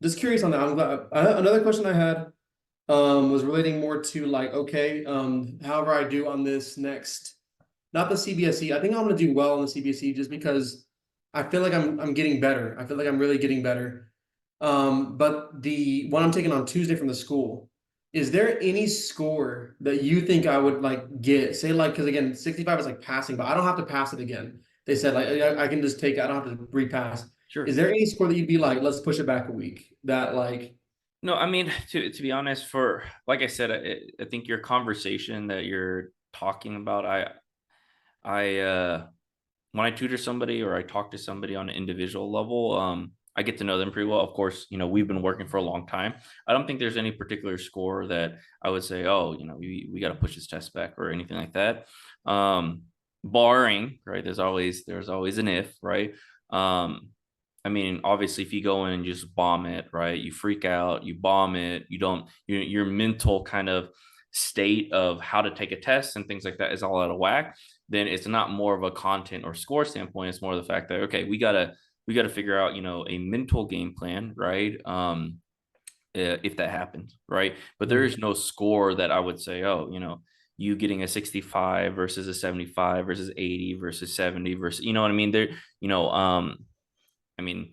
just curious on that. I'm glad. Another question I had was relating more to like, okay, however I do on this next, not the CBSE. I think I'm gonna do well on the CBSE just because I feel like I'm getting better. I feel like I'm really getting better. But the one I'm taking on Tuesday from the school, is there any score that you think I would like get? Say like, because again, 65 is like passing, but I don't have to pass it again. They said like I can just take it. I don't have to repass. Sure. Is there any score that you'd be like, let's push it back a week? That like, No, I mean, to be honest, for like I said, I think your conversation that you're talking about, I when I tutor somebody or I talk to somebody on an individual level, I get to know them pretty well. Of course, we've been working for a long time. I don't think there's any particular score that I would say, oh, we got to push this test back or anything like that. Um, Barring, right? There's always an if, right? I mean, obviously, if you go in and just bomb it, right? You freak out, you bomb it, you don't, your mental kind of state of how to take a test and things like that is all out of whack. Then it's not more of a content or score standpoint. It's more of the fact that, okay, we gotta figure out, a mental game plan, right? If that happens, right? But there is no score that I would say, oh, you getting a 65 versus a 75 versus 80 versus 70 versus, you know what I mean? I mean,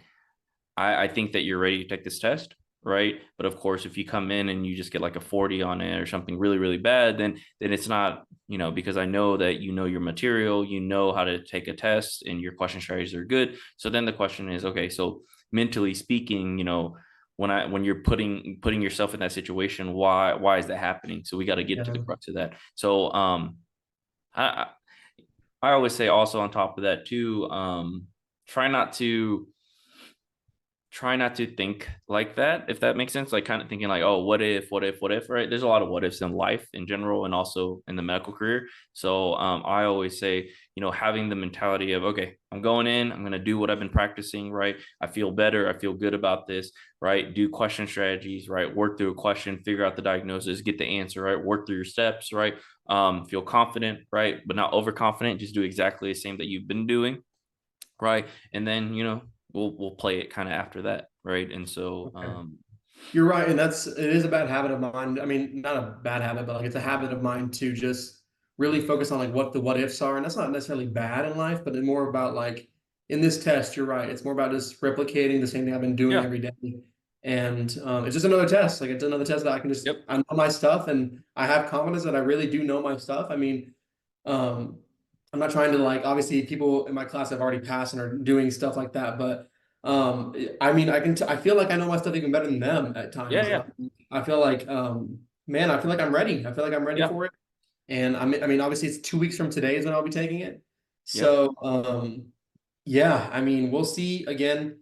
I think that you're ready to take this test, right? But of course, if you come in and you just get like a 40 on it or something really, really bad, then it's not, because I know that you know your material, you know how to take a test and your question strategies are good. So then the question is, okay, so mentally speaking, when you're putting yourself in that situation, why is that happening? So we got to get to the yeah, crux of that. So I I always say also on top of that too, try not to think like that, if that makes sense. Like kind of thinking like, oh, what if, right? There's a lot of what ifs in life in general and also in the medical career. So I always say, having the mentality of, okay, I'm going in, I'm going to do what I've been practicing, right? I feel better, I feel good about this, right? Do question strategies, right? Work through a question, figure out the diagnosis, get the answer, right? Work through your steps, right? Feel confident, right? But not overconfident. Just do exactly the same that you've been doing, right? And then we'll play it kind of after that, right? And so okay. You're right, and it is a bad habit of mine. I mean, not a bad habit, but like it's a habit of mine to just really focus on like what the what ifs are, and that's not necessarily bad in life, but it's more about like in this test. You're right. It's more about just replicating the same thing I've been doing yeah, every day, and it's just another test. Like it's another test that I can just yep, I know my stuff, and I have confidence that I really do know my stuff. I mean, um, I'm not trying to like obviously people in my class have already passed and are doing stuff like that, but I mean I feel like I know my stuff even better than them at yeah, times. yeah, I feel like man, I feel like I'm ready. I feel like I'm ready yeah, for it. And I mean obviously it's 2 weeks from today is when I'll be taking it. yep, So yeah, I mean we'll see again.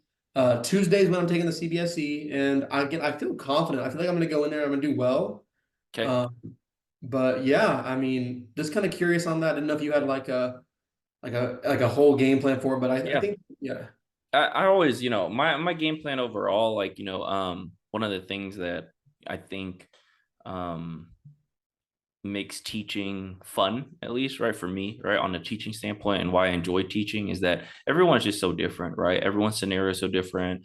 Tuesdays when I'm taking the CBSE and I feel confident. I feel like I'm gonna go in there, I'm gonna do well. okay, Um, but yeah, I mean, just kind of curious on that. Didn't know if you had like a whole game plan for it, but I yeah. think yeah, I always, my game plan overall, like, one of the things that I think um makes teaching fun, at least, right, for me, right, on a teaching standpoint, and why I enjoy teaching is that everyone's just so different, right? Everyone's scenario is so different.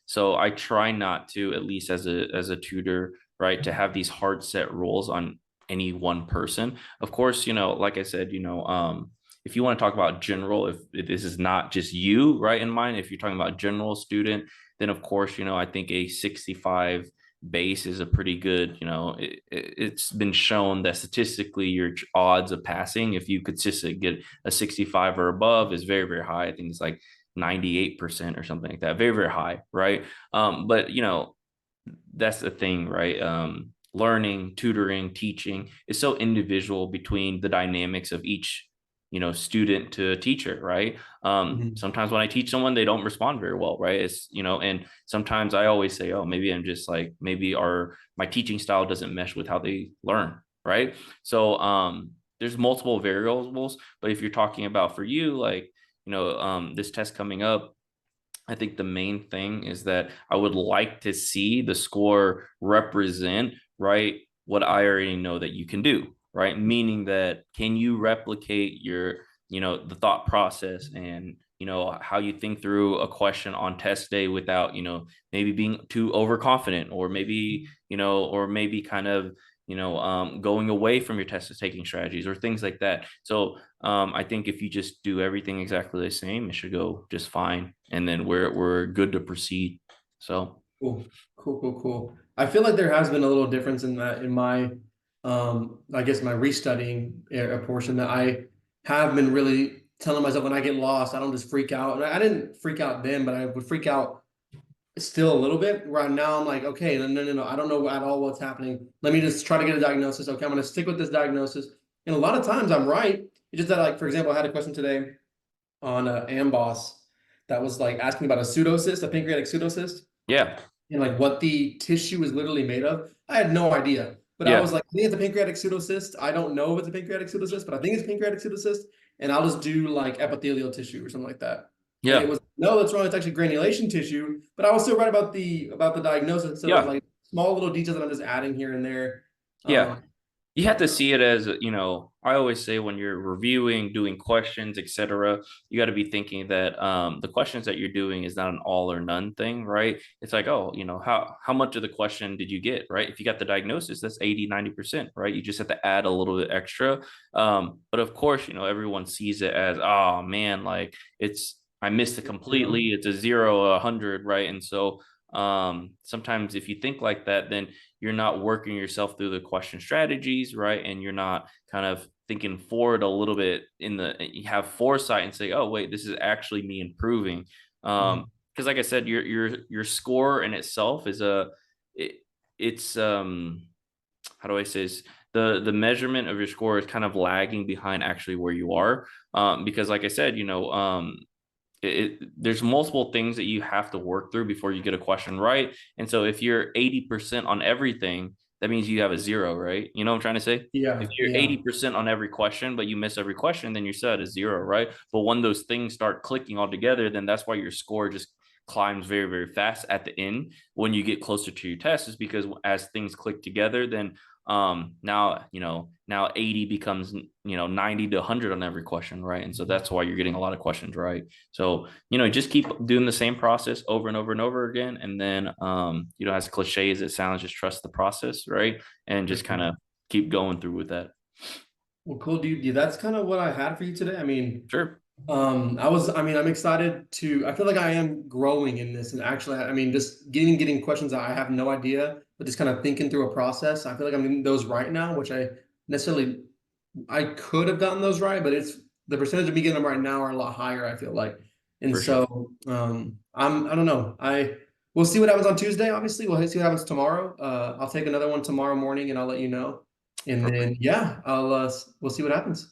So I try not to, at least as a tutor, right, to have these hard set rules on any one person. Of course, like I said, if you want to talk about general, if this is not just you, right, in mind, if you're talking about general student, then of course, I think a 65 base is a pretty good, it's been shown that statistically your odds of passing, if you consistently get a 65 or above, is very, very high. I think it's like 98% or something like that. Very, very high, right? But that's the thing, right? Learning, tutoring, teaching is so individual between the dynamics of each, student to teacher, right? mhm. Sometimes when I teach someone, they don't respond very well, right? It's, and sometimes I always say, oh, maybe I'm just like, maybe my teaching style doesn't mesh with how they learn, right? So there's multiple variables, but if you're talking about for you, like, this test coming up, I think the main thing is that I would like to see the score represent, right, what I already know that you can do, right? Meaning that can you replicate your, the thought process and, you know, how you think through a question on test day without, you know, maybe being too overconfident, or maybe, you know, or maybe kind of, you know, going away from your test taking strategies or things like that. So I think if you just do everything exactly the same, it should go just fine, and then we're good to proceed. So Cool, cool. I feel like there has been a little difference in that in my, I guess my restudying portion, that I have been really telling myself when I get lost, I don't just freak out. And I didn't freak out then, but I would freak out still a little bit. Right now, I'm like, okay, no, I don't know at all what's happening. Let me just try to get a diagnosis. Okay, I'm going to stick with this diagnosis. And a lot of times I'm right. It's just that, like, for example, I had a question today on Amboss that was like asking about a pseudocyst, a pancreatic pseudocyst, yeah, and like what the tissue is literally made of. I had no idea, but I was yeah, like, I think it's a pancreatic pseudocyst. I don't know if it's a pancreatic pseudocyst, but I think it's pancreatic pseudocyst, and I'll just do like epithelial tissue or something like that. And it yeah, was, no, that's wrong. It's actually granulation tissue. But I was still right about the diagnosis. So it was yeah, like small little details that I'm just adding here and there. yeah. Um, You have but to see it as, you know, I always say when you're reviewing, doing questions, etc., you got to be thinking that the questions that you're doing is not an all or none thing, right? It's like, oh, you know, how much of the question did you get, right? If you got the diagnosis, that's 80-90%, right? You just have to add a little bit extra. But of course, you know, everyone sees it as, oh man, like I missed it completely, it's a 0 or 100, right? And so sometimes if you think like that, then you're not working yourself through the question strategies, right? And you're not kind of thinking forward a little bit you have foresight and say, oh wait, this is actually me improving. Because like I said, your score in itself is it's how do I say this? The measurement of your score is kind of lagging behind actually where you are. Because like I said, you know, there's multiple things that you have to work through before you get a question right. And so if you're 80% on everything, that means you have a 0, right? You know what I'm trying to say? If yeah, you're yeah. 80% on every question, but you miss every question, then you're set at a 0, right? But when those things start clicking all together, then that's why your score just climbs very, very fast at the end when you get closer to your test, is because as things click together, then now, you know, now 80 becomes, you know, 90 to 100 on every question, right? And so that's why you're getting a lot of questions right. So, you know, just keep doing the same process over and over and over again. And then, you know, as cliche as it sounds, just trust the process, right? And For just kind sure. of keep going through with that. Well, cool, dude. Yeah, that's kind of what I had for you today. I mean, Sure. I'm excited to, I feel like I am growing in this. And actually, I mean, just getting questions that I have no idea, but just kind of thinking through a process. I feel like I'm getting those right now, which necessarily, I could have gotten those right, but it's the percentage of me getting them right now are a lot higher, I feel like. And For sure. so, I don't know. We'll see what happens on Tuesday. Obviously, we'll see what happens tomorrow. I'll take another one tomorrow morning and I'll let you know. And then, Perfect. yeah, we'll see what happens.